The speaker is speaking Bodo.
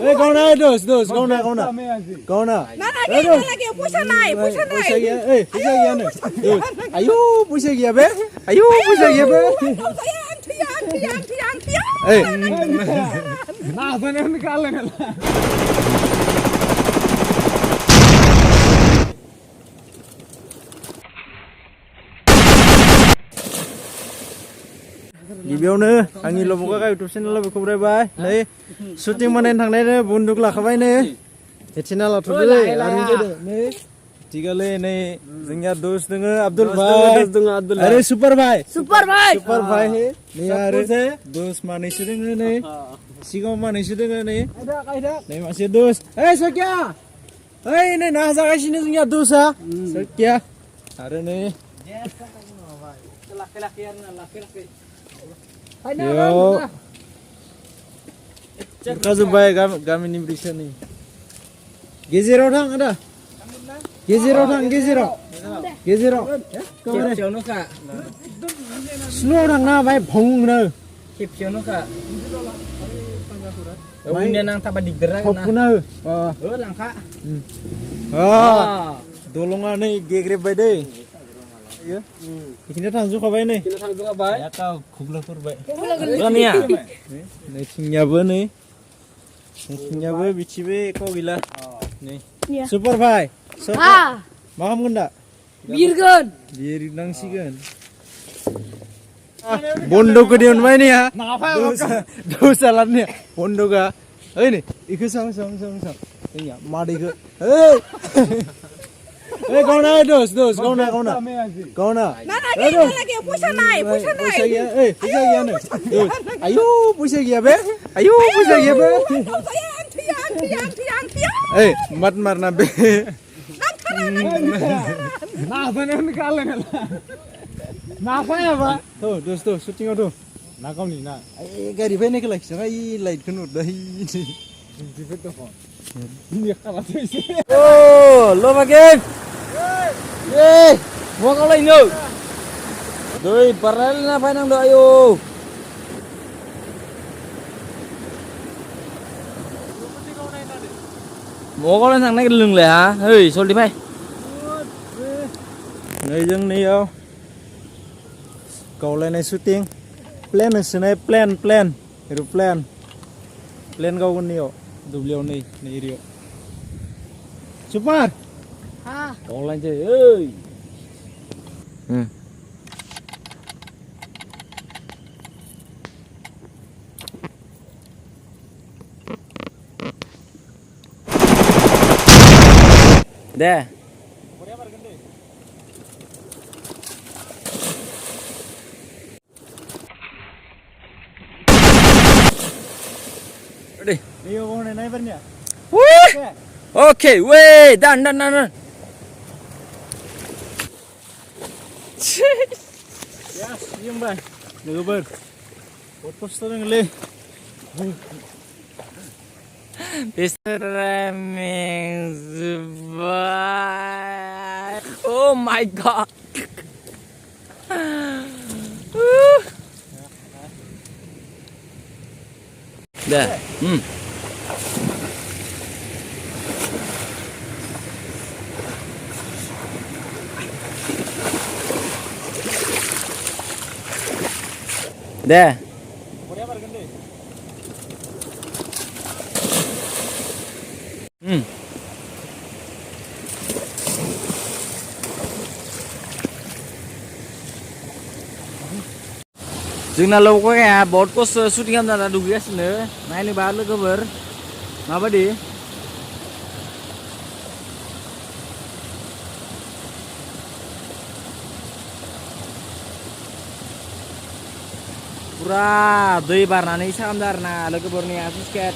gauna dos gauna gauna lagi puisa nai puisa gaya nih ayo puisa gaya be nah bener nih kalian गिबियावनो आंनि लब'गा इउटुब चेनेलाव बेखौ बरायबाय नै शुटिं बानायनो थांनायनो बन्दुक लाखाबाय नै एथिना लाथ'दो नै थिगाले नै जोंनिया दोस्त दोङो आब्दुल भाई आरो सुपार भाई नै आरो दोस्त मानैसो दोङो नै सिगाङाव मानैसो दोङो नै मासे दोस्त सकिया नै ना जागासिनो जोंनिया दोस्ता सकिया आरो नै Yo, बुरखाजोब्बाय गामिनि ब्रिक्सनि गेजेराव थां आदा गेजेराव खेबसेयावनोखा स्ल' थांना बाय भंनो खेबसेयावनोखा उननिया नांथाबा दिगदार जागोन थपखौनो लांखा दलङा नै गेग्रेबबाय दै इखिनो थांजोबखाबाय नै खुग्लाफोरबाय नैथिंनियाबो बिथिबो एख' गैला नै सुपार भाई मा खालामगोन दा बिरनांसिगोन बन्द'कखौ दिहुनबाय नै दौसालादनिया बन्द'कआ ओइ नै इखौ सां जोंनिया मादैखौ gauna dos gauna lagi puisa nai puisa gaya nih ayo puisa gaya be mat marna be nah bener nih kalian apa ya pak tuh syutingnya tuh nah kau nih nah gari be nih kelak serai light kan udah ini kalah tuh oh lo makin mau kau lain yuk doi paralel na phải năng đợi ayo mau kau lên thằng này lưng lẻ hả hơi xô đi bay người dân này đâu cầu lên này shooting plan là này plan kau con nhiều double này rio super kau lên chơi ơi deh đi nhiều con này bên nhỉ ok weh dan ya siang bay được bên một poster yang le oh my god deh deh जोंना लोगोया बहुत खस्थ शुटिं खालामना दुगैगासिनो नायनोबा लोगोफोर माबायदि पुरा दै बारनानै खालामदों आरोना लोगोफोरनि सुइस गेट